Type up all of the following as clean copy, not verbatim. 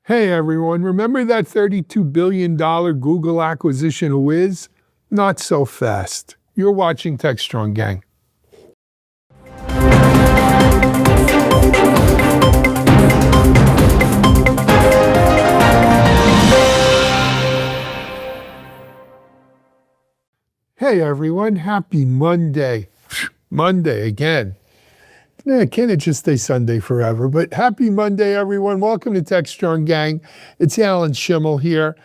Hey everyone, remember that $32 billion Google acquisition of Wiz? Not so fast. You're watching TechStrong Gang. Hey everyone, happy Monday. Monday again. Can't it just stay Sunday forever? But happy Monday, everyone. Welcome to TechStrong Gang. It's Alan Schimmel here.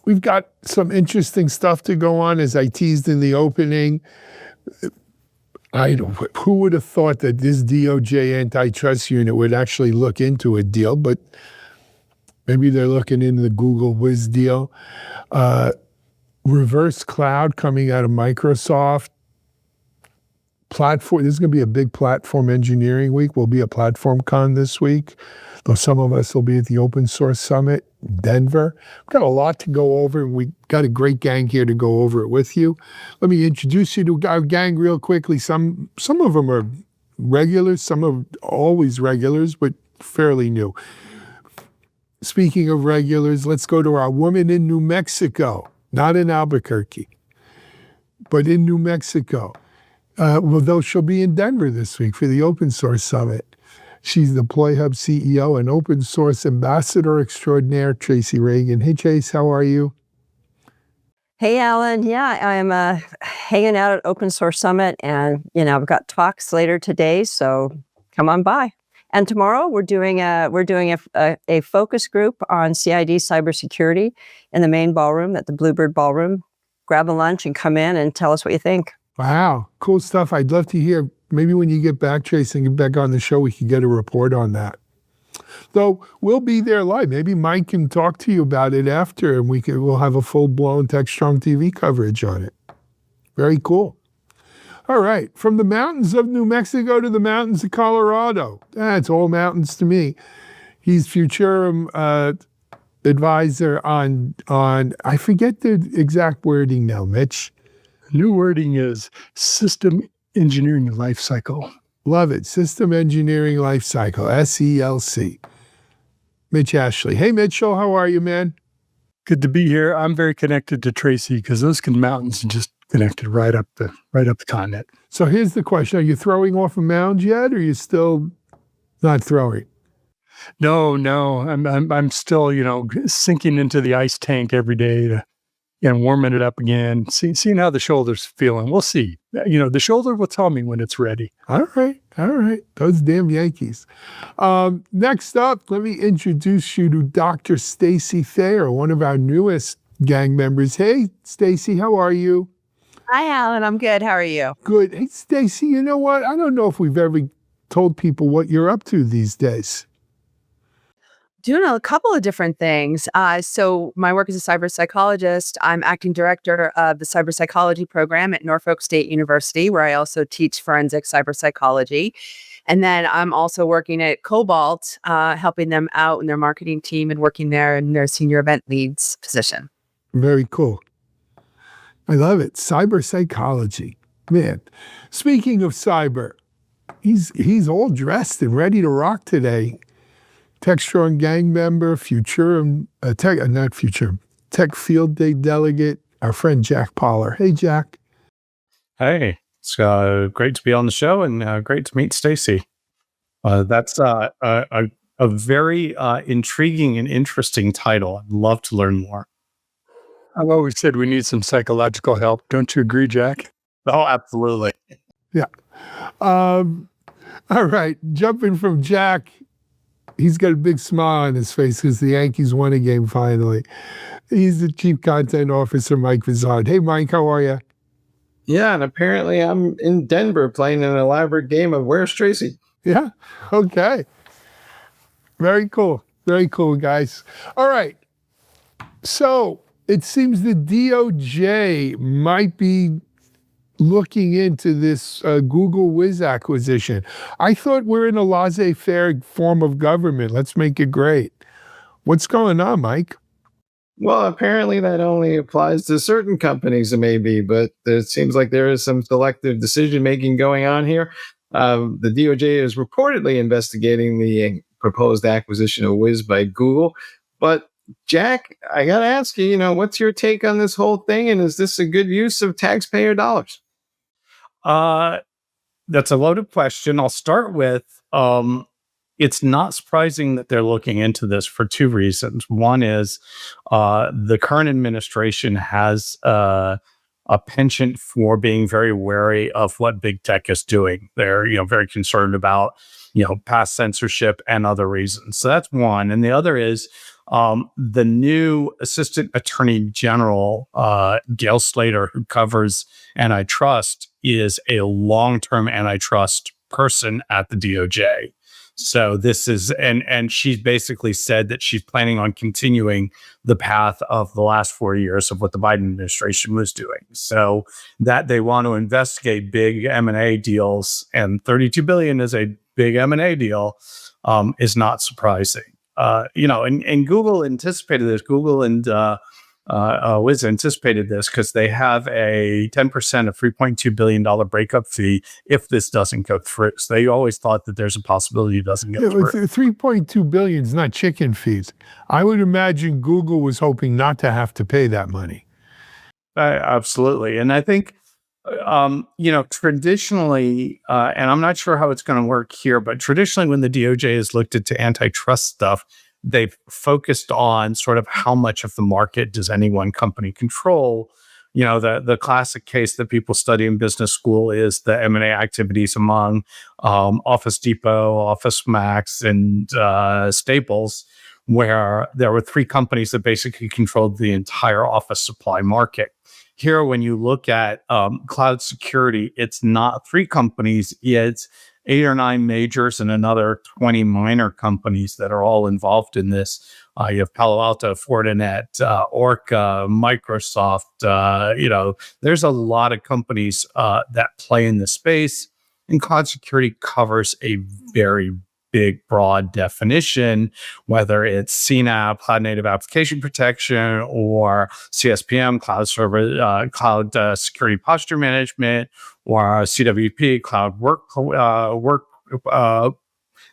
We've got some interesting stuff to go on, as I teased in the opening. Who would have thought that this DOJ antitrust unit would actually look into a deal, but maybe they're looking into the Google Wiz deal. Reverse cloud coming out of Microsoft. Platform. This is going to be a big platform engineering week. We'll be at Platform Con this week, though some of us will be at the Open Source Summit in Denver. We've got a lot to go over, and we got a great gang here to go over it with you. Let me introduce you to our gang real quickly. Some of them are regulars, some are always regulars, but fairly new. Speaking of regulars, let's go to our woman in New Mexico, not in Albuquerque, but in New Mexico. Though she'll be in Denver this week for the Open Source Summit. She's the PloyHub CEO and Open Source Ambassador Extraordinaire, Tracy Ragan. Hey, Chase, how are you? Hey, Alan. Yeah, I'm hanging out at Open Source Summit, and I've got talks later today, so come on by. And tomorrow we're doing a focus group on CID cybersecurity in the main ballroom at the Bluebird Ballroom. Grab a lunch and come in and tell us what you think. Wow, cool stuff. I'd love to hear. Maybe when you get back, Tracy, and get back on the show, we can get a report on that. Though we'll be there live. Maybe Mike can talk to you about it after, and we'll have a full-blown TechStrong TV coverage on it. Very cool. All right, from the mountains of New Mexico to the mountains of Colorado. It's all mountains to me. He's Futurum advisor on I forget the exact wording now, Mitch. New wording is System Engineering Lifecycle. Love it. System Engineering Lifecycle, SELC. Mitch Ashley. Hey, Mitchell, how are you, man? Good to be here. I'm very connected to Tracy because those mountains are just connected right up the continent. So here's the question. Are you throwing off a mound yet, or are you still not throwing? No. I'm still, sinking into the ice tank every day and warming it up again, seeing how the shoulder's feeling. We'll see. The shoulder will tell me when it's ready. All right. Those damn Yankees. Next up, let me introduce you to Dr. Stacy Thayer, one of our newest gang members. Hey, Stacy, how are you? Hi, Alan. I'm good. How are you? Good. Hey, Stacy, you know what? I don't know if we've ever told people what you're up to these days. Doing a couple of different things. So my work as a cyber psychologist, I'm acting director of the cyber psychology program at Norfolk State University, where I also teach forensic cyber psychology. And then I'm also working at Cobalt, helping them out in their marketing team and working there in their senior event leads position. Very cool. I love it. Cyber psychology. Man, speaking of cyber, he's all dressed and ready to rock today. TechStrong Gang member, Futurum, Tech Field Day delegate, our friend Jack Poller. Hey, Jack. Hey, it's great to be on the show and great to meet Stacy. That's a very intriguing and interesting title. I'd love to learn more. I've always said we need some psychological help. Don't you agree, Jack? Oh, absolutely. Yeah. All right. Jumping from Jack. He's got a big smile on his face because the Yankees won a game finally. He's the Chief Content Officer, Mike Vizard. Hey, Mike, how are you? Yeah, and apparently I'm in Denver playing an elaborate game of Where's Tracy? Yeah, okay. Very cool. Very cool, guys. All right. So it seems the DOJ might be looking into this Google Wiz acquisition. I thought we're in a laissez-faire form of government. Let's make it great. What's going on, Mike? Well, apparently that only applies to certain companies, maybe, but it seems like there is some selective decision-making going on here. The DOJ is reportedly investigating the proposed acquisition of Wiz by Google. But Jack, I got to ask you, what's your take on this whole thing? And is this a good use of taxpayer dollars? That's a loaded question. I'll start with it's not surprising that they're looking into this for two reasons. One is the current administration has a penchant for being very wary of what big tech is doing. They're very concerned about past censorship and other reasons. So that's one. And the other is the new Assistant Attorney General, Gail Slater, who covers antitrust, is a long-term antitrust person at the DOJ. So this is, and she's basically said that she's planning on continuing the path of the last 4 years of what the Biden administration was doing. So that they want to investigate big M&A deals, and $32 billion is a big M&A deal, is not surprising. And Google anticipated this. Google and Wiz anticipated this because they have a 10% of $3.2 billion breakup fee if this doesn't go through. So they always thought that there's a possibility it doesn't go through. $3.2 billion is not chicken fees. I would imagine Google was hoping not to have to pay that money. Absolutely. And I think, traditionally, and I'm not sure how it's going to work here, but traditionally when the DOJ has looked into antitrust stuff, they've focused on sort of how much of the market does any one company control. The classic case that people study in business school is the M&A activities among Office Depot, Office Max, and Staples, where there were three companies that basically controlled the entire office supply market. Here, when you look at cloud security, it's not three companies, it's 8 or 9 majors and another 20 minor companies that are all involved in this. You have Palo Alto, Fortinet, Orca, Microsoft. There's a lot of companies that play in this space. And cloud security covers a very big, broad definition, whether it's CNAPP, Cloud Native Application Protection, or CSPM, Cloud Security Posture Management, or CWP, Cloud Work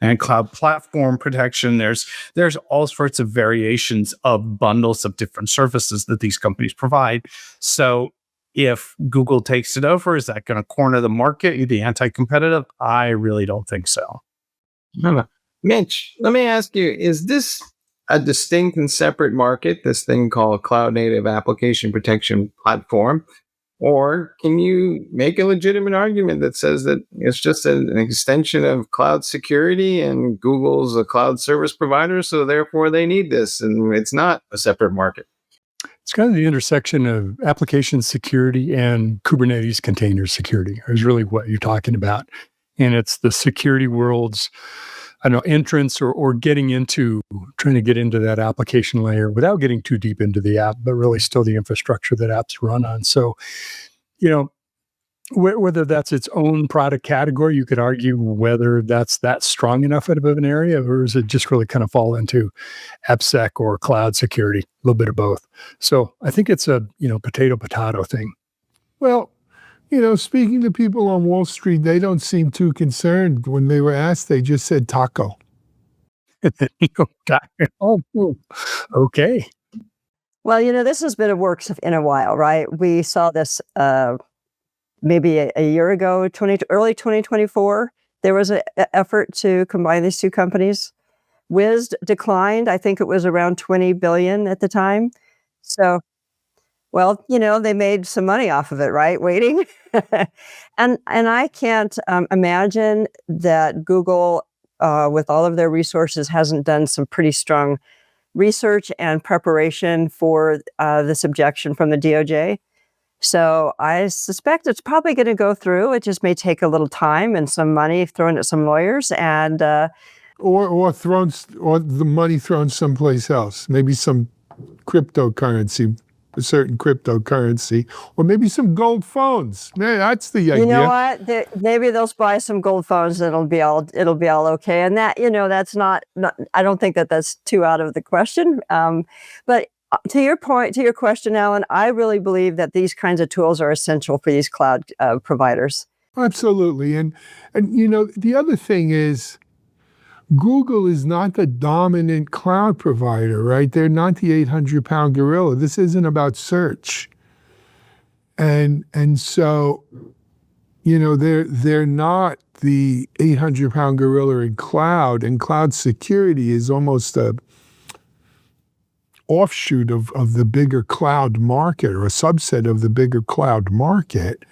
and Cloud Platform Protection. There's all sorts of variations of bundles of different services that these companies provide. So if Google takes it over, is that going to corner the market, the anti-competitive? I really don't think so. Mitch, let me ask you, is this a distinct and separate market, this thing called Cloud Native Application Protection Platform? Or can you make a legitimate argument that says that it's just an extension of cloud security and Google's a cloud service provider, so therefore they need this and it's not a separate market? It's kind of the intersection of application security and Kubernetes container security is really what you're talking about. And it's the security world's, entrance or getting into, trying to get into that application layer without getting too deep into the app, but really still the infrastructure that apps run on. So, whether that's its own product category, you could argue whether that's that strong enough of an area, or is it just really kind of fall into AppSec or cloud security, a little bit of both. So I think it's a, potato thing. Well, speaking to people on Wall Street, they don't seem too concerned. When they were asked, they just said taco. Okay. Well, this has been a works in a while, right? We saw this maybe a year ago, early 2024. There was an effort to combine these two companies. Wiz declined. I think it was around $20 billion at the time. So, well, they made some money off of it, right? Waiting. and I can't imagine that Google, with all of their resources, hasn't done some pretty strong research and preparation for this objection from the DOJ. So I suspect it's probably going to go through. It just may take a little time and some money thrown at some lawyers, and or the money thrown someplace else. Maybe some cryptocurrency, a certain cryptocurrency, or maybe some gold phones. Yeah, that's the idea. You know what? Maybe they'll buy some gold phones. And it'll be all okay. And that, that's not. I don't think that's too out of the question. But to your question, Alan, I really believe that these kinds of tools are essential for these cloud providers. Absolutely. And the other thing is, Google is not the dominant cloud provider, right? They're not the 800-pound gorilla. This isn't about search. And so, they're not the 800-pound gorilla in cloud, and cloud security is almost a offshoot of the bigger cloud market, or a subset of the bigger cloud market.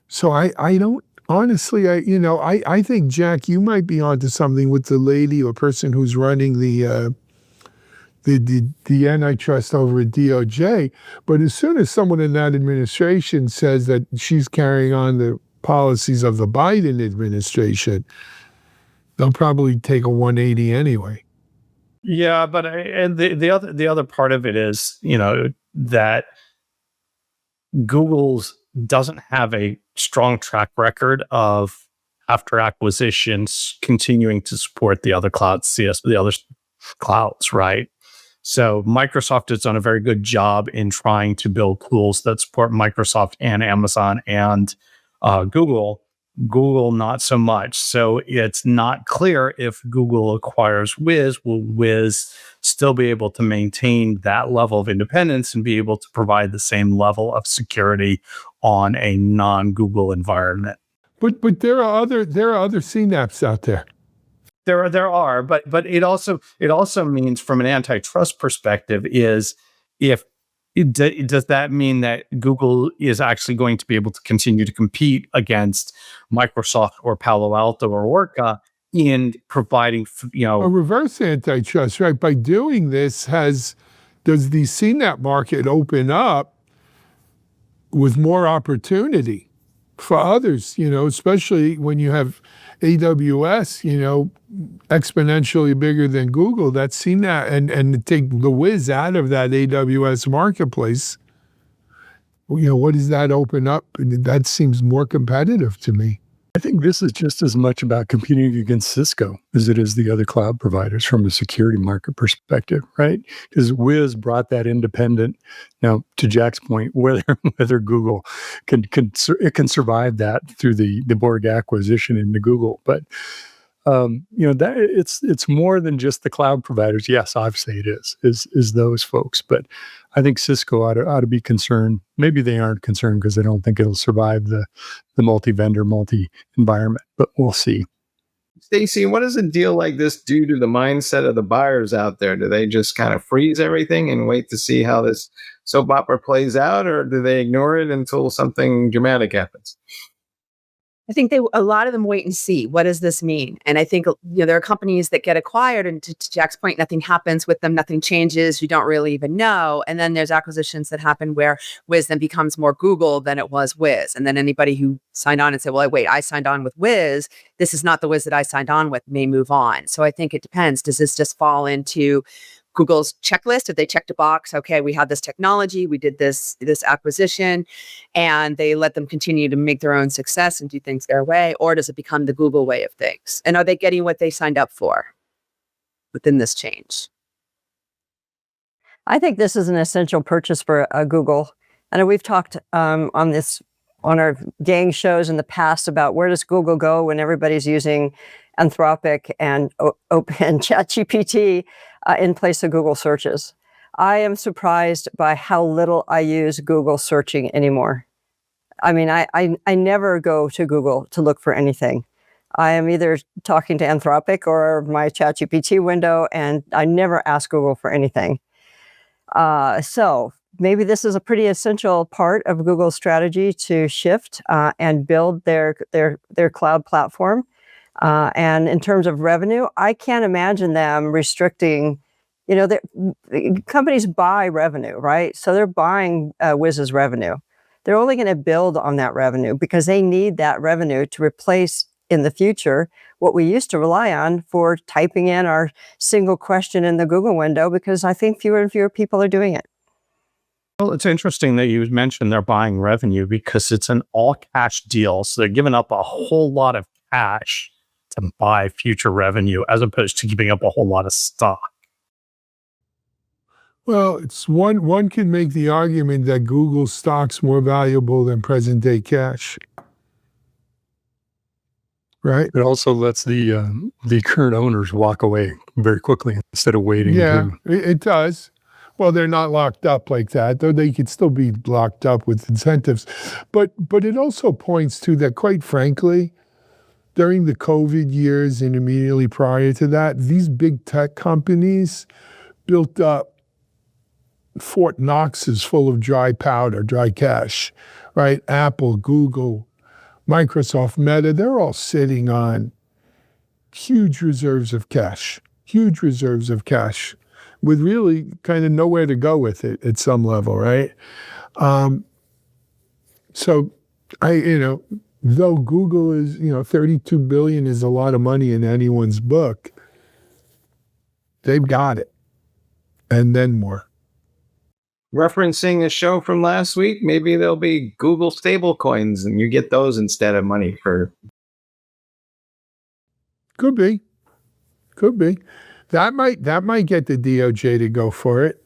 So I don't, honestly, I think, Jack, you might be onto something with the lady or person who's running the antitrust over at DOJ. But as soon as someone in that administration says that she's carrying on the policies of the Biden administration, they'll probably take a 180 anyway. Yeah, but and the other part of it is, that Google's doesn't have a strong track record of, after acquisitions, continuing to support the other the other clouds, right? So Microsoft has done a very good job in trying to build tools that support Microsoft and Amazon and Google. Google, not so much. So it's not clear if Google acquires Wiz, will Wiz still be able to maintain that level of independence and be able to provide the same level of security on a non-Google environment? But there are other CNAPs out there. There are, but it also means, from an antitrust perspective, is does that mean that Google is actually going to be able to continue to compete against Microsoft or Palo Alto or Orca in providing, a reverse antitrust, right? By doing this, does the CNAP market open up with more opportunity for others, especially when you have AWS, exponentially bigger than Google. That's CNAP, and take the Wiz out of that AWS marketplace. What does that open up? That seems more competitive to me. I think this is just as much about competing against Cisco as it is the other cloud providers from a security market perspective, right? Because Wiz brought that independent. Now, to Jack's point, whether Google can survive that through the Borg acquisition into Google, but that it's more than just the cloud providers. Yes, obviously it is those folks, but I think Cisco ought to be concerned. Maybe they aren't concerned because they don't think it'll survive the multi-vendor, multi-environment, but we'll see. Stacy, what does a deal like this do to the mindset of the buyers out there? Do they just kind of freeze everything and wait to see how this soap opera plays out, or do they ignore it until something dramatic happens? I think a lot of them wait and see, what does this mean? And I think, there are companies that get acquired, and to Jack's point, nothing happens with them, nothing changes, you don't really even know. And then there's acquisitions that happen where Wiz then becomes more Google than it was Wiz. And then anybody who signed on and said, well, wait, I signed on with Wiz, this is not the Wiz that I signed on with, may move on. So I think it depends. Does this just fall into Google's checklist? If they checked a box, okay, we have this technology, we did this acquisition, and they let them continue to make their own success and do things their way? Or does it become the Google way of things? And are they getting what they signed up for within this change? I think this is an essential purchase for Google. I know we've talked on our gang shows in the past about where does Google go when everybody's using Anthropic and Open ChatGPT in place of Google searches. I am surprised by how little I use Google searching anymore. I mean, I never go to Google to look for anything. I am either talking to Anthropic or my ChatGPT window, and I never ask Google for anything. So maybe this is a pretty essential part of Google's strategy to shift and build their cloud platform. And in terms of revenue, I can't imagine them restricting. Companies buy revenue, right? So they're buying Wiz's revenue. They're only going to build on that revenue because they need that revenue to replace in the future what we used to rely on for typing in our single question in the Google window, because I think fewer and fewer people are doing it. Well, it's interesting that you mentioned they're buying revenue, because it's an all-cash deal. So they're giving up a whole lot of cash to buy future revenue, as opposed to giving up a whole lot of stock. Well, it's one can make the argument that Google stock's more valuable than present day cash. right? It also lets the current owners walk away very quickly instead of waiting. Yeah, To, it does. Well, they're not locked up like that, though they could still be locked up with incentives. But it also points to that, quite frankly, during the COVID years and immediately prior to that, these big tech companies built up Fort Knox's full of dry powder, dry cash, right? Apple, Google, Microsoft, Meta, they're all sitting on huge reserves of cash with really kind of nowhere to go with it at some level, right? So though Google is, 32 billion is a lot of money in anyone's book, they've got it. And then more. Referencing a show from last week, maybe there'll be Google stable coins and you get those instead of money for. Could be. That might get the DOJ to go for it.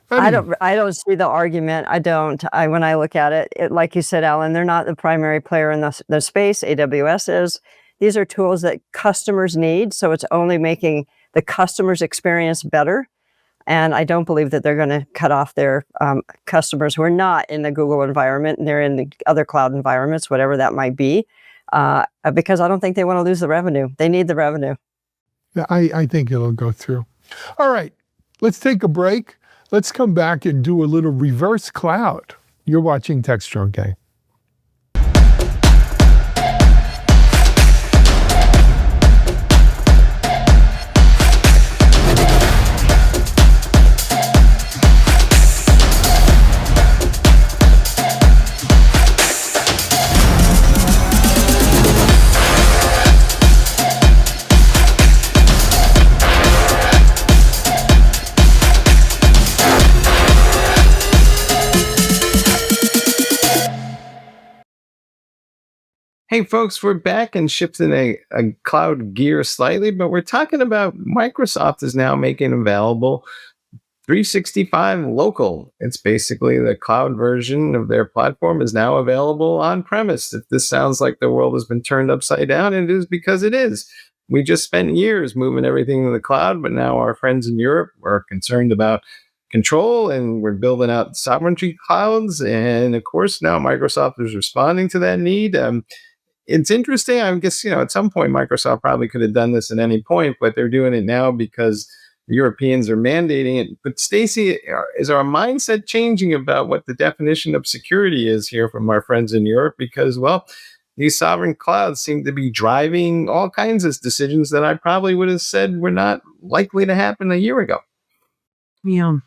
I don't see the argument. When I look at it, like you said, Alan, they're not the primary player in the space. AWS is. These are tools that customers need, so it's only making the customer's experience better. And I don't believe that they're going to cut off their customers who are not in the Google environment and they're in the other cloud environments, whatever that might be, because I don't think they want to lose the revenue. They need the revenue. Yeah, I think it'll go through. All right, let's take a break. Let's come back and do a little reverse cloud. You're watching Techstrong Gang. Hey, folks, we're back and shifting a cloud gear slightly, but we're talking about Microsoft is now making available 365 local. It's basically the cloud version of their platform is now available on premise. If this sounds like the world has been turned upside down, it is because it is. We just spent years moving everything to the cloud, but now our friends in Europe are concerned about control and we're building out sovereignty clouds. And of course, now Microsoft is responding to that need. It's interesting. I guess, at some point, Microsoft probably could have done this at any point, but they're doing it now because the Europeans are mandating it. But Stacy, is our mindset changing about what the definition of security is here from our friends in Europe? Because, these sovereign clouds seem to be driving all kinds of decisions that I probably would have said were not likely to happen a year ago. Yeah.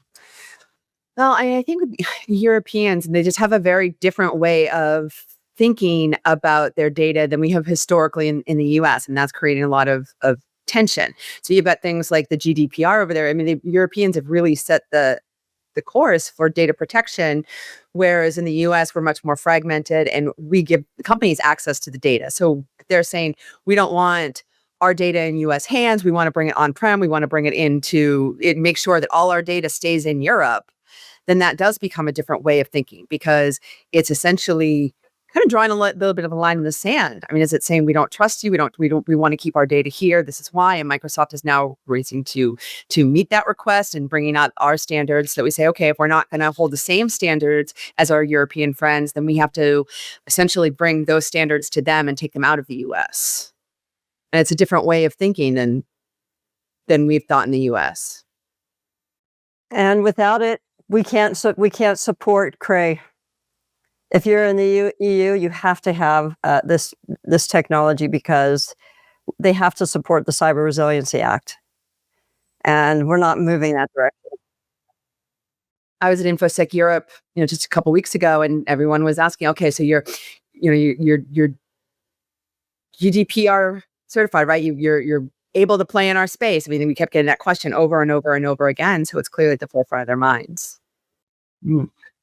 Well, I think Europeans, they just have a very different way of thinking about their data than we have historically in the US. And that's creating a lot of tension. So you've got things like the GDPR over there. I mean, the Europeans have really set the course for data protection, whereas in the US, we're much more fragmented and we give companies access to the data. So they're saying, we don't want our data in US hands. We want to bring it on-prem. We want to bring it into it, make sure that all our data stays in Europe. Then that does become a different way of thinking because it's essentially kind of drawing a little bit of a line in the sand. I mean, is it saying we don't trust you? We want to keep our data here. This is why. And Microsoft is now racing to meet that request and bringing out our standards that we say, okay, if we're not going to hold the same standards as our European friends, then we have to essentially bring those standards to them and take them out of the US. And it's a different way of thinking than we've thought in the US. And without it, we can't support Cray. If you're in the EU, you have to have this technology because they have to support the Cyber Resiliency Act, and we're not moving that direction. I was at InfoSec Europe, just a couple weeks ago, and everyone was asking, okay, so you're GDPR certified, right? You're able to play in our space. I mean, we kept getting that question over and over and over again, so it's clearly at the forefront of their minds.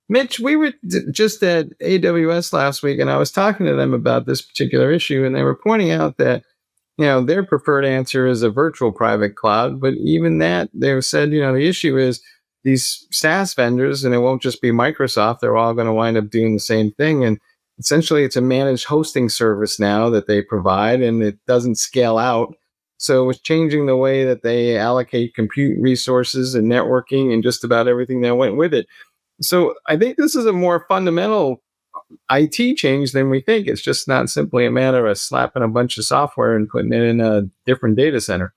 Mitch, we were just at AWS last week, and I was talking to them about this particular issue, and they were pointing out that, their preferred answer is a virtual private cloud. But even that, they've said, the issue is these SaaS vendors, and it won't just be Microsoft, they're all going to wind up doing the same thing. And essentially it's a managed hosting service now that they provide, and it doesn't scale out. So it's changing the way that they allocate compute resources and networking and just about everything that went with it. So I think this is a more fundamental IT change than we think. It's just not simply a matter of slapping a bunch of software and putting it in a different data center.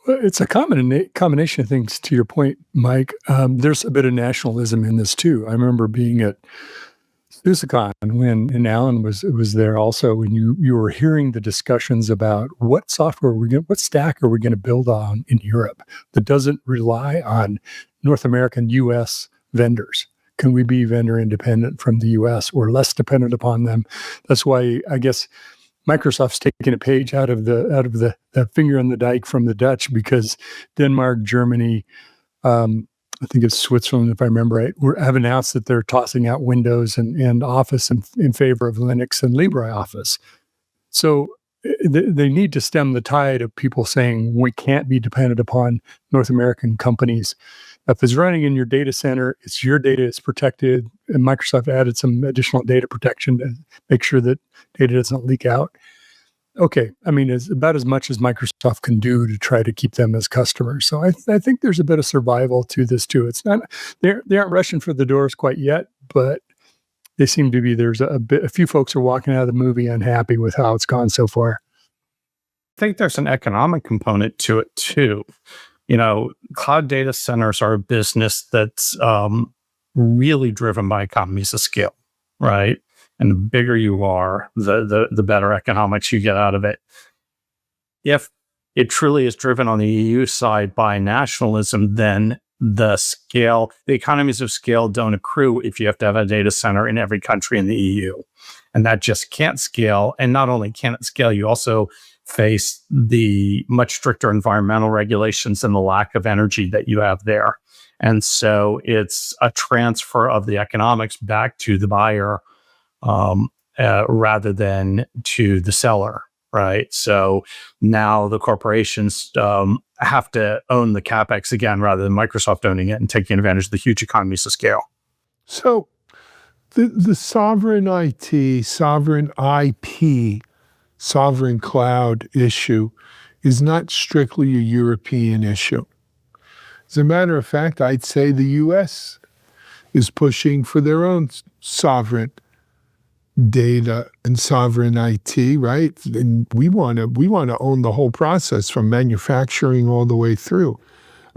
Well, it's a combination of things. To your point, Mike, there's a bit of nationalism in this too. I remember being at SUSECON and Alan was there also, when you were hearing the discussions about what what stack are we going to build on in Europe that doesn't rely on North American U.S. vendors. Can we be vendor independent from the U.S. or less dependent upon them? That's why I guess Microsoft's taking a page out of the finger on the dike from the Dutch, because Denmark, Germany, I think it's Switzerland, if I remember right, have announced that they're tossing out Windows and Office in favor of Linux and LibreOffice. So they need to stem the tide of people saying we can't be dependent upon North American companies. If it's running in your data center, it's your data is protected, and Microsoft added some additional data protection to make sure that data doesn't leak out. Okay, I mean, it's about as much as Microsoft can do to try to keep them as customers. So I think there's a bit of survival to this too. It's not they aren't rushing for the doors quite yet, but they seem to be. There's a few folks are walking out of the movie unhappy with how it's gone so far. I think there's an economic component to it too. Cloud data centers are a business that's really driven by economies of scale, right? And the bigger you are, the better economics you get out of it. If it truly is driven on the EU side by nationalism, then the economies of scale don't accrue if you have to have a data center in every country in the EU. And that just can't scale. And not only can't it scale, you also face the much stricter environmental regulations and the lack of energy that you have there. And so it's a transfer of the economics back to the buyer rather than to the seller, right? So now the corporations have to own the CapEx again rather than Microsoft owning it and taking advantage of the huge economies of scale. So the sovereign IT, sovereign IP, sovereign cloud issue is not strictly a European issue. As a matter of fact, I'd say the U.S. is pushing for their own sovereign data and sovereign IT, right? And we want to own the whole process from manufacturing all the way through.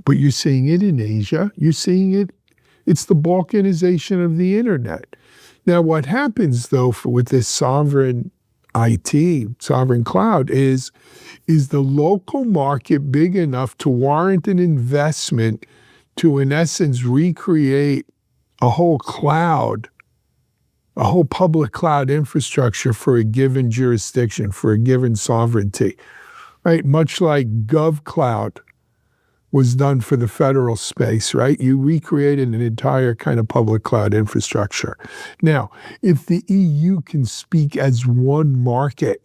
But you're seeing it in Asia. You're seeing it. It's the balkanization of the internet. Now, what happens though with this sovereign IT, sovereign cloud, is the local market big enough to warrant an investment to, in essence, recreate a whole cloud, a whole public cloud infrastructure for a given jurisdiction, for a given sovereignty, right? Much like GovCloud was done for the federal space, right? You recreated an entire kind of public cloud infrastructure. Now, if the EU can speak as one market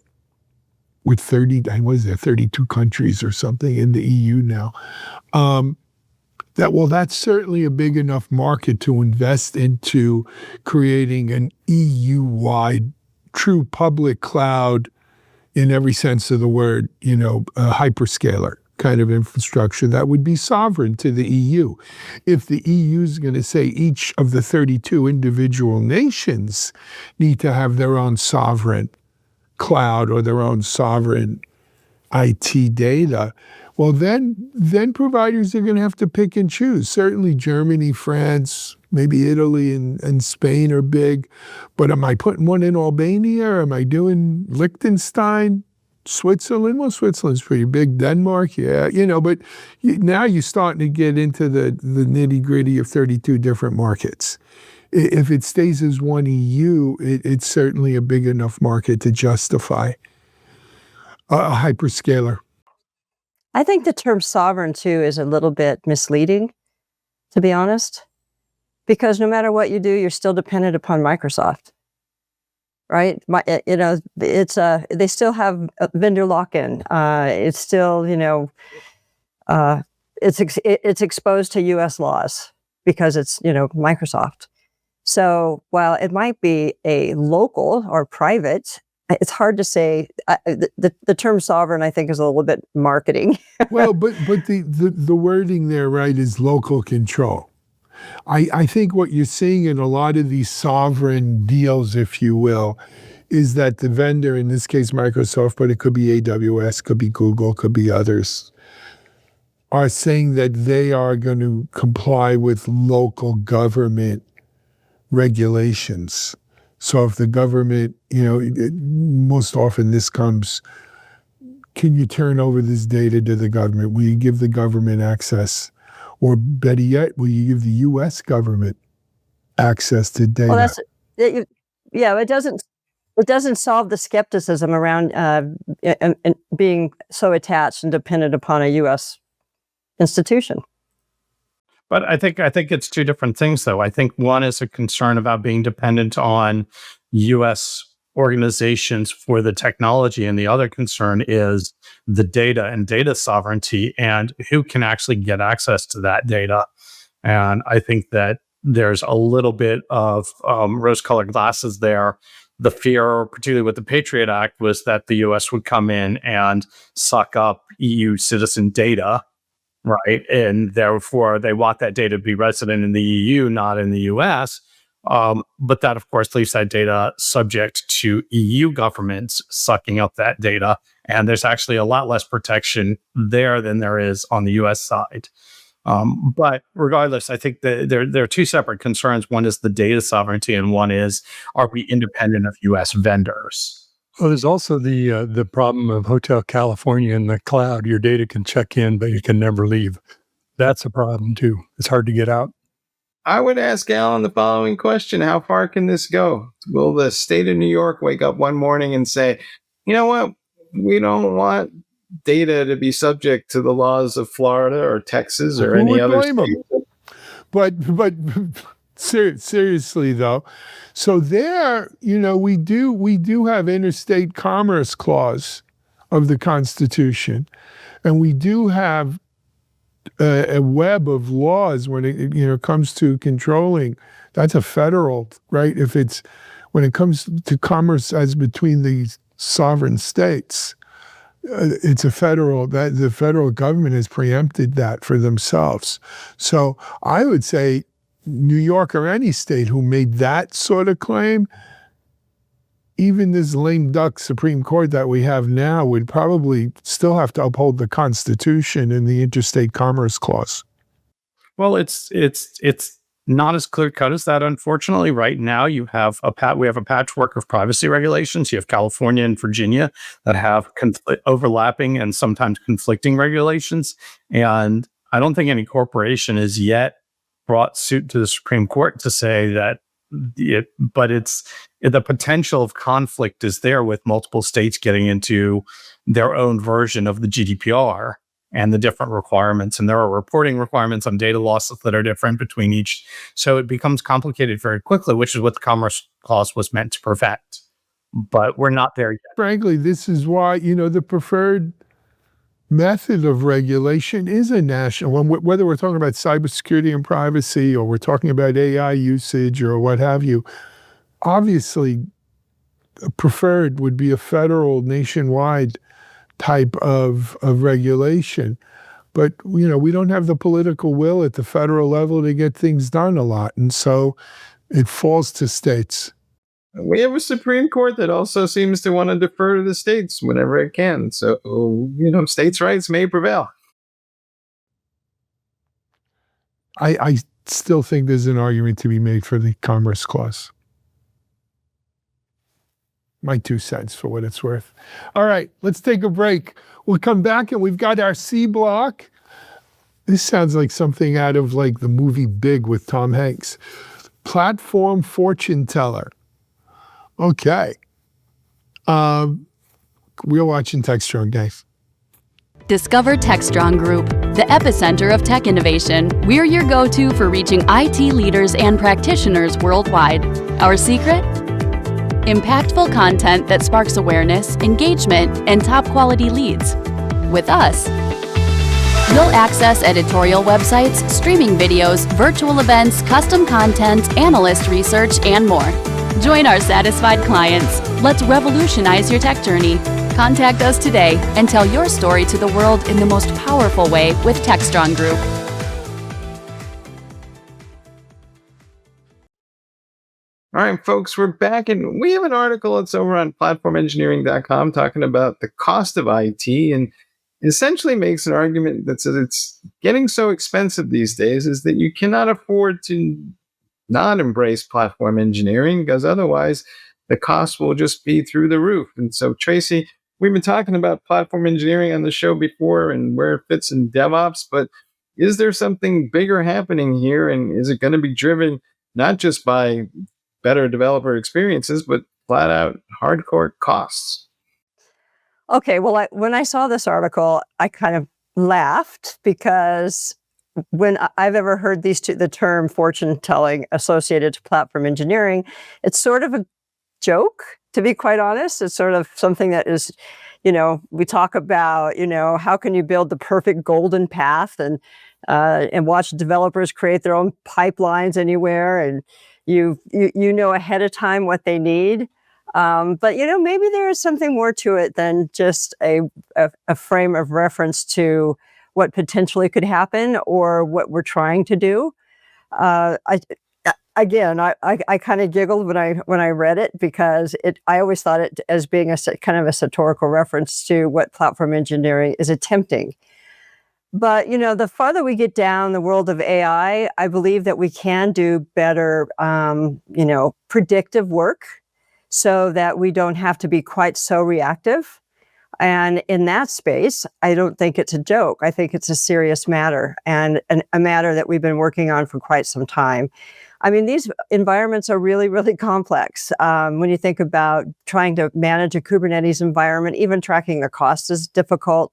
with 32 countries or something in the EU now, that's certainly a big enough market to invest into creating an EU-wide true public cloud in every sense of the word, a hyperscaler kind of infrastructure that would be sovereign to the EU. If the EU is going to say each of the 32 individual nations need to have their own sovereign cloud or their own sovereign IT data, well, then providers are going to have to pick and choose. Certainly Germany, France, maybe Italy and Spain are big. But am I putting one in Albania? Or am I doing Liechtenstein? Switzerland? Well, Switzerland's pretty big. Denmark, yeah. But now you're starting to get into the nitty-gritty of 32 different markets. If it stays as one EU, it's certainly a big enough market to justify a hyperscaler. I think the term sovereign, too, is a little bit misleading, to be honest, because no matter what you do, you're still dependent upon Microsoft, right? They still have vendor lock-in. It's still, it's exposed to U.S. laws because it's, Microsoft. So while it might be a local or private, it's hard to say. The term sovereign, I think, is a little bit marketing. Well, but the wording there, right, is local control. I think what you're seeing in a lot of these sovereign deals, if you will, is that the vendor, in this case Microsoft, but it could be AWS, could be Google, could be others, are saying that they are going to comply with local government regulations. So if the government, most often this comes, can you turn over this data to the government? Will you give the government access? Or better yet, will you give the U.S. government access to data? Well, it doesn't solve the skepticism around and being so attached and dependent upon a U.S. institution. But I think it's two different things, though. I think one is a concern about being dependent on U.S. organizations for the technology, and the other concern is the data and data sovereignty and who can actually get access to that data. And I think that there's a little bit of rose-colored glasses there. The fear, particularly with the Patriot Act, was that the U.S. would come in and suck up EU citizen data. Right. And therefore, they want that data to be resident in the EU, not in the US. But that, of course, leaves that data subject to EU governments sucking up that data. And there's actually a lot less protection there than there is on the US side. But regardless, I think that there are two separate concerns. One is the data sovereignty, and one is, are we independent of US vendors? Well, there's also the problem of Hotel California in the cloud. Your data can check in, but you can never leave. That's a problem, too. It's hard to get out. I would ask Alan the following question. How far can this go? Will the state of New York wake up one morning and say, you know what, we don't want data to be subject to the laws of Florida or Texas or any other state? But seriously, though, so there, we do have interstate commerce clause of the Constitution, and we do have a web of laws when it comes to controlling. That's a federal, right? When it comes to commerce as between the sovereign states, it's a federal, that the federal government has preempted that for themselves. So I would say New York or any state who made that sort of claim, even this lame duck Supreme Court that we have now would probably still have to uphold the Constitution and the Interstate Commerce Clause. Well, it's not as clear cut as that. Unfortunately, right now we have a patchwork of privacy regulations. You have California and Virginia that have overlapping and sometimes conflicting regulations, and I don't think any corporation has yet brought suit to the Supreme Court to say that. But the potential of conflict is there with multiple states getting into their own version of the GDPR and the different requirements. And there are reporting requirements on data losses that are different between each. So it becomes complicated very quickly, which is what the Commerce Clause was meant to prevent. But we're not there yet. Frankly, this is why, the preferred method of regulation is a national, whether we're talking about cybersecurity and privacy or we're talking about AI usage or what have you. Obviously, preferred would be a federal, nationwide type of regulation. But, we don't have the political will at the federal level to get things done a lot. And so it falls to states. We have a Supreme Court that also seems to want to defer to the states whenever it can. So, states' rights may prevail. I still think there's an argument to be made for the Commerce Clause. My 2 cents for what it's worth. All right, let's take a break. We'll come back and we've got our C block. This sounds like something out of like the movie Big with Tom Hanks. Platform fortune teller. Okay. We're watching TechStrong, guys. Discover TechStrong Group, the epicenter of tech innovation. We're your go-to for reaching IT leaders and practitioners worldwide. Our secret? Impactful content that sparks awareness, engagement, and top-quality leads. With us, You'll access editorial websites, streaming videos, virtual events, custom content, analyst research, and more. Join our satisfied clients. Let's revolutionize your tech journey. Contact us today and tell your story to the world in the most powerful way with TechStrong Group. All right, folks, we're back, and we have an article that's over on platformengineering.com talking about the cost of IT, and essentially makes an argument that says it's getting so expensive these days is that you cannot afford to not embrace platform engineering, because otherwise the cost will just be through the roof. And so, Tracy, we've been talking about platform engineering on the show before and where it fits in DevOps, but is there something bigger happening here? And is it going to be driven not just by better developer experiences, but flat out hardcore costs? Okay, well, when I saw this article, I kind of laughed because when I've ever heard the term fortune telling associated to platform engineering, it's sort of a joke, to be quite honest. It's sort of something that is, we talk about, how can you build the perfect golden path and watch developers create their own pipelines anywhere, and you know ahead of time what they need. But maybe there is something more to it than just a frame of reference to what potentially could happen or what we're trying to do. I kind of giggled when I read it, because I always thought it as being kind of a satirical reference to what platform engineering is attempting. But, the farther we get down the world of AI, I believe that we can do better, predictive work so that we don't have to be quite so reactive. And in that space, I don't think it's a joke. I think it's a serious matter, and a matter that we've been working on for quite some time. I mean, these environments are really, really complex. When you think about trying to manage a Kubernetes environment, even tracking the cost is difficult.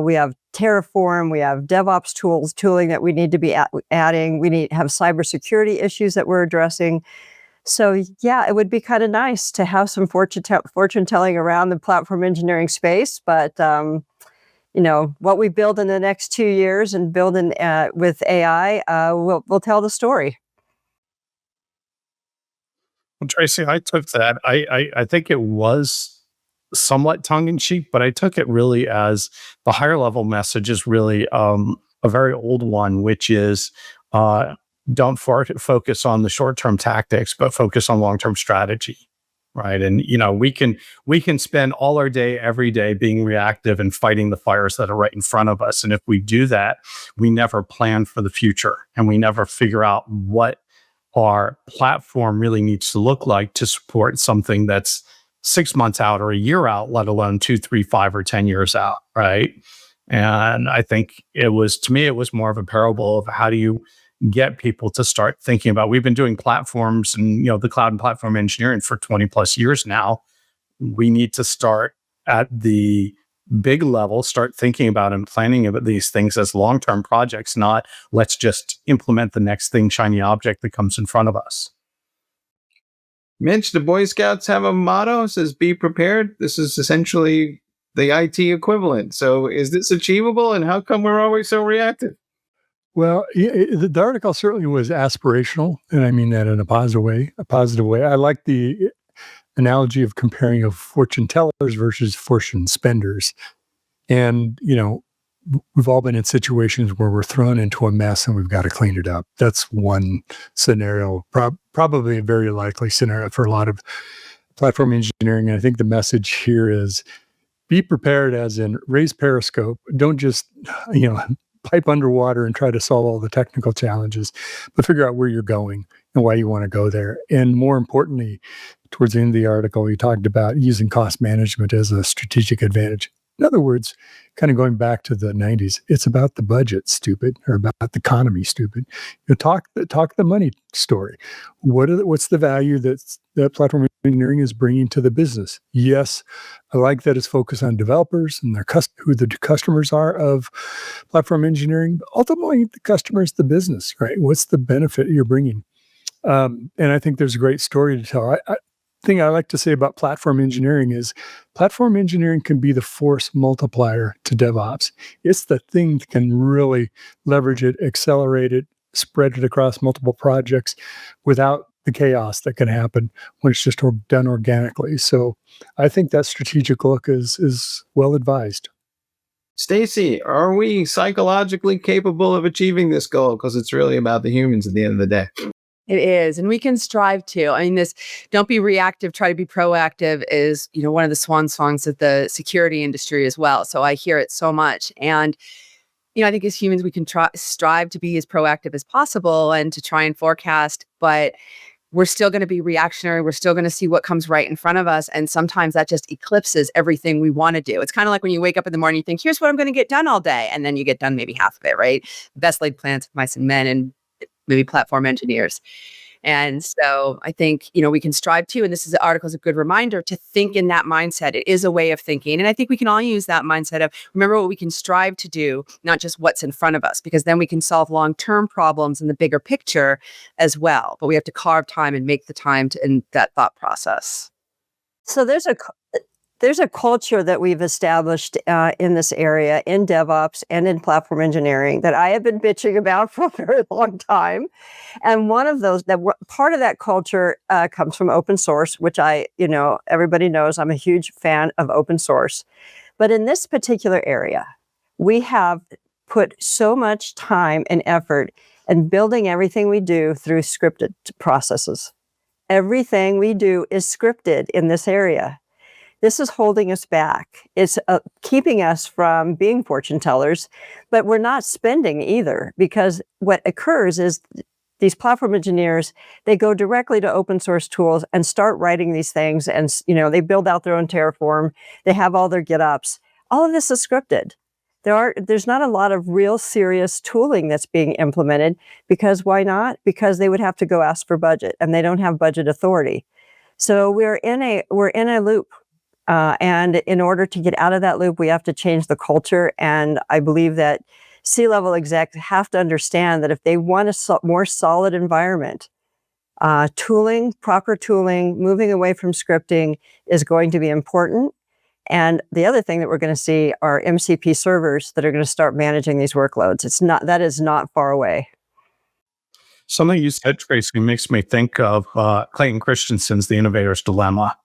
We have Terraform, we have DevOps tooling that we need to be adding. We have cybersecurity issues that we're addressing. So yeah, it would be kind of nice to have some fortune telling around the platform engineering space. But what we build in the next 2 years and build in with AI, will tell the story. Well, Tracy, I took that. I think it was somewhat tongue in cheek, but I took it really as the higher level message is really a very old one, which is don't focus on the short term tactics, but focus on long term strategy. Right. And, we can spend all our day, every day being reactive and fighting the fires that are right in front of us. And if we do that, we never plan for the future, and we never figure out what our platform really needs to look like to support something that's 6 months out or a year out, let alone 2, 3, 5, or 10 years out. Right. And I think to me, it was more of a parable of how do you get people to start thinking about, we've been doing platforms and, the cloud and platform engineering for 20 plus years now. We need to start at the big level, start thinking about and planning about these things as long-term projects, not let's just implement the next thing, shiny object that comes in front of us. Mitch, the Boy Scouts have a motto, it says be prepared. This is essentially the IT equivalent. So is this achievable, and how come we're always so reactive? Well, the article certainly was aspirational, and I mean that in a positive way. I like the analogy of comparing of fortune tellers versus fortune spenders. And, we've all been in situations where we're thrown into a mess and we've got to clean it up. That's one scenario, probably a very likely scenario for a lot of platform engineering. And I think the message here is be prepared, as in raise periscope. Don't just, pipe underwater and try to solve all the technical challenges, but figure out where you're going and why you want to go there. And more importantly, towards the end of the article, you talked about using cost management as a strategic advantage. In other words, kind of going back to the 90s, it's about the budget, stupid, or about the economy, stupid. Talk the money story. What's the value that platform engineering is bringing to the business? Yes, I like that it's focused on developers and who the customers are of platform engineering. But ultimately, the customer is the business, right? What's the benefit you're bringing? And I think there's a great story to tell. thing I like to say about platform engineering is platform engineering can be the force multiplier to DevOps. It's the thing that can really leverage it, accelerate it, spread it across multiple projects without the chaos that can happen when it's just done organically. So I think that strategic look is well advised. Stacy, are we psychologically capable of achieving this goal? Because it's really about the humans at the end of the day. It is, and we can strive to. I mean, this "don't be reactive, try to be proactive" is, one of the swan songs of the security industry as well. So I hear it so much, and I think as humans we can strive to be as proactive as possible and to try and forecast, but we're still going to be reactionary. We're still going to see what comes right in front of us, and sometimes that just eclipses everything we want to do. It's kind of like when you wake up in the morning, you think, "Here's what I'm going to get done all day," and then you get done maybe half of it. Right? Best laid plans of mice and men, and maybe platform engineers. And so I think, we can strive to, and this is the article is a good reminder to think in that mindset. It is a way of thinking. And I think we can all use that mindset of remember what we can strive to do, not just what's in front of us, because then we can solve long-term problems in the bigger picture as well. But we have to carve time and make the time in that thought process. So there's a culture that we've established in this area, in DevOps and in platform engineering, that I have been bitching about for a very long time. And one of those, part of that culture comes from open source, which everybody knows I'm a huge fan of open source. But in this particular area, we have put so much time and effort in building everything we do through scripted processes. Everything we do is scripted in this area. This is holding us back. It's keeping us from being fortune tellers, but we're not spending either, because what occurs is these platform engineers, they go directly to open source tools and start writing these things, and they build out their own Terraform. They have all their GitOps. All of this is scripted. There's not a lot of real serious tooling that's being implemented, because why not? Because they would have to go ask for budget, and they don't have budget authority. So we're in a loop. And in order to get out of that loop, we have to change the culture. And I believe that C-level execs have to understand that if they want a more solid environment, proper tooling, moving away from scripting is going to be important. And the other thing that we're going to see are MCP servers that are going to start managing these workloads. That is not far away. Something you said, Tracy, makes me think of Clayton Christensen's The Innovator's Dilemma.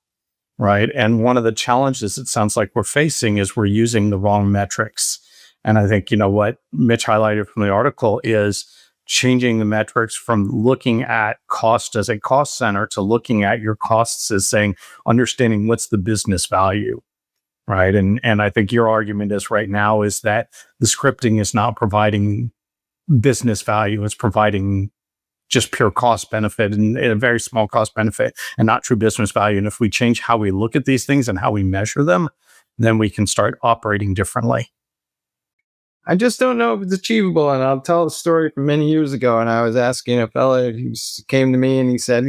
Right. And one of the challenges it sounds like we're facing is we're using the wrong metrics. And I think, what Mitch highlighted from the article is changing the metrics from looking at cost as a cost center to looking at your costs as understanding what's the business value. Right. And I think your argument is right now is that the scripting is not providing business value. It's providing just pure cost benefit and a very small cost benefit and not true business value. And if we change how we look at these things and how we measure them, then we can start operating differently. I just don't know if it's achievable. And I'll tell a story from many years ago. And I was asking a fella who came to me and he said,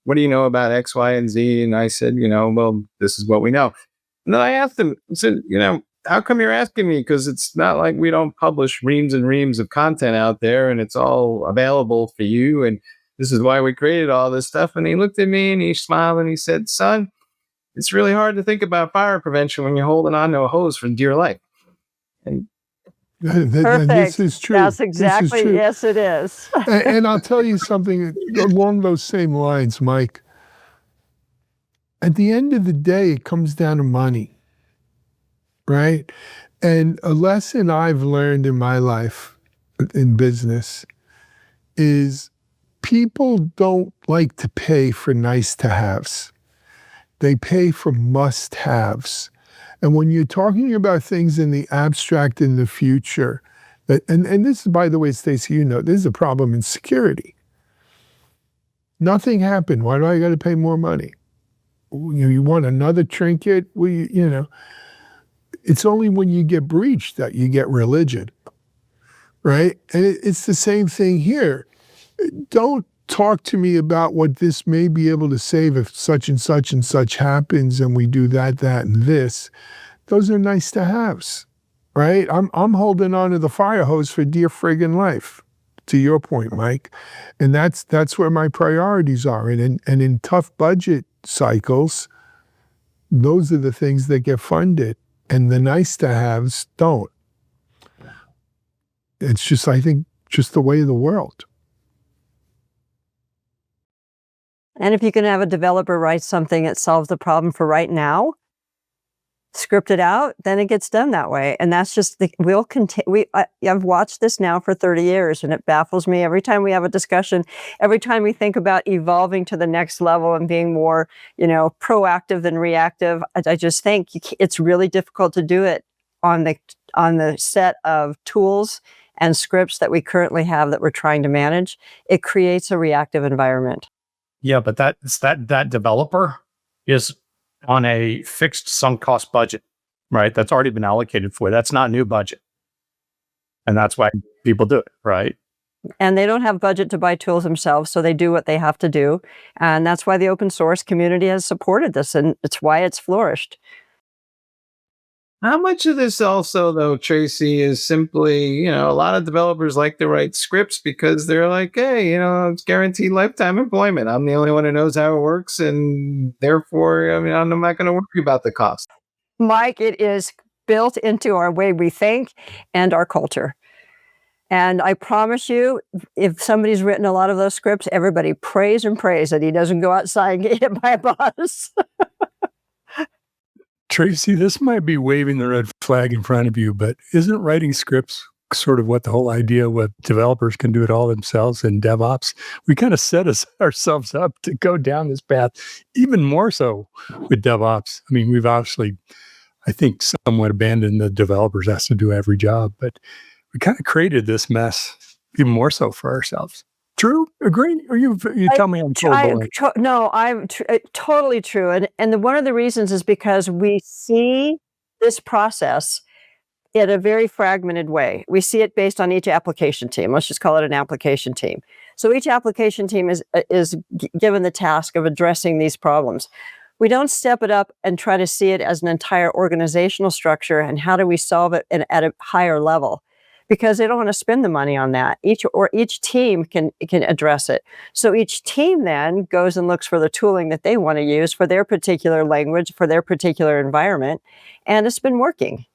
what do you know about X, Y, and Z? And I said, well, this is what we know. And then I asked him, I said, how come you're asking me? Because it's not like we don't publish reams and reams of content out there and it's all available for you. And this is why we created all this stuff. And he looked at me and he smiled and he said, son, it's really hard to think about fire prevention when you're holding on to a hose for dear life. And perfect. This is true. That's exactly, true. Yes, it is. and I'll tell you something along those same lines, Mike. At the end of the day, it comes down to money. Right? And a lesson I've learned in my life in business is people don't like to pay for nice to haves. They pay for must haves. And when you're talking about things in the abstract in the future, and this is, by the way, Stacy, this is a problem in security. Nothing happened. Why do I got to pay more money? You want another trinket? Well, it's only when you get breached that you get religion, right? And it's the same thing here. Don't talk to me about what this may be able to save if such and such happens and we do that, and this. Those are nice to haves, right? I'm holding on to the fire hose for dear friggin' life. to your point, Mike. And that's where my priorities are. And in tough budget cycles, those are the things that get funded. And the nice to haves don't. It's just, I think, just the way of the world. And if you can have a developer write something that solves the problem for right now, script it out, then it gets done that way. And that's just I've watched this now for 30 years, and it baffles me every time we have a discussion, every time we think about evolving to the next level and being more, proactive than reactive. I just think it's really difficult to do it on the set of tools and scripts that we currently have that we're trying to manage. It creates a reactive environment. Yeah, but that developer is on a fixed sunk cost budget, right? That's already been allocated for. That's not new budget. And that's why people do it, right? And they don't have budget to buy tools themselves, so they do what they have to do. And that's why the open source community has supported this, and it's why it's flourished. How much of this also, though, Tracy, is simply, a lot of developers like to write scripts because they're like, hey, it's guaranteed lifetime employment. I'm the only one who knows how it works. And therefore, I'm not going to worry about the cost. Mike, it is built into our way we think and our culture. And I promise you, if somebody's written a lot of those scripts, everybody prays and prays that he doesn't go outside and get hit by a bus. Tracy, this might be waving the red flag in front of you, but isn't writing scripts sort of what the whole idea with developers can do it all themselves in DevOps? We kind of set ourselves up to go down this path, even more so with DevOps. I mean, we've obviously, I think, somewhat abandoned the developers has to do every job, but we kind of created this mess even more so for ourselves. True? Agree? Or you tell me I'm totally No, I'm totally true. And one of the reasons is because we see this process in a very fragmented way. We see it based on each application team. Let's just call it an application team. So each application team is given the task of addressing these problems. We don't step it up and try to see it as an entire organizational structure and how do we solve it at a higher level. Because they don't want to spend the money on that. Each team can address it. So each team then goes and looks for the tooling that they want to use for their particular language, for their particular environment, and it's been working.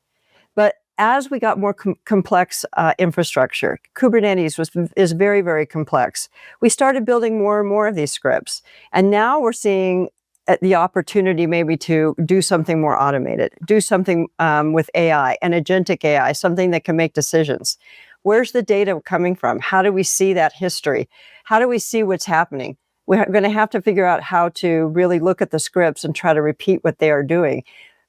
But as we got more complex infrastructure, Kubernetes is very, very complex. We started building more and more of these scripts, and now we're seeing the opportunity maybe to do something more automated, do something with AI and agentic AI, something that can make decisions. Where's the data coming from? How do we see that history? How do we see what's happening? We're going to have to figure out how to really look at the scripts and try to repeat what they are doing.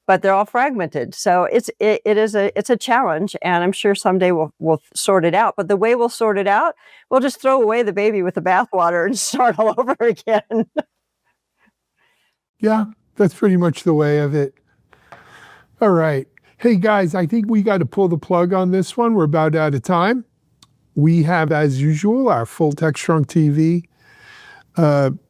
But they're all fragmented. So it's a challenge, and I'm sure someday we'll sort it out. But the way we'll sort it out, we'll just throw away the baby with the bathwater and start all over again. Yeah, that's pretty much the way of it. All right. Hey, guys, I think we got to pull the plug on this one. We're about out of time. We have, as usual, our full TechStrong TV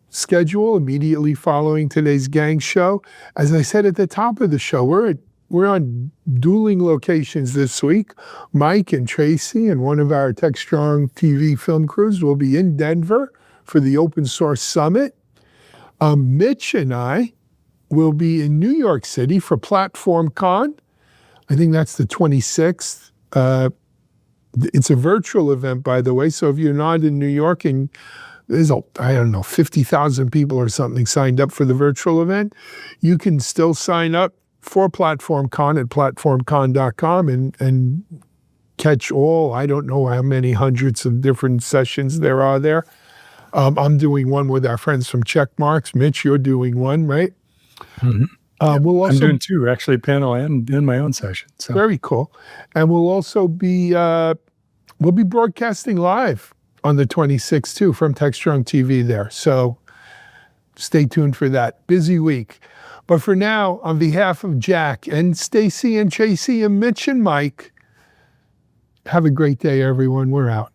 schedule immediately following today's gang show. As I said at the top of the show, we're on dueling locations this week. Mike and Tracy and one of our TechStrong TV film crews will be in Denver for the Open Source Summit. Mitch and I will be in New York City for Platform Con. I think that's the 26th. It's a virtual event, by the way. So if you're not in New York and there's, 50,000 people or something signed up for the virtual event, you can still sign up for Platform Con at platformcon.com and catch all, I don't know how many hundreds of different sessions there are there. I'm doing one with our friends from Checkmarks. Mitch, you're doing one, right? Mm-hmm. I'm doing two, actually, panel and in my own session. So. Very cool. And we'll also be broadcasting live on the 26th too from TechStrong TV there. So stay tuned for that. Busy week. But for now, on behalf of Jack and Stacy and Tracy and Mitch and Mike, have a great day, everyone. We're out.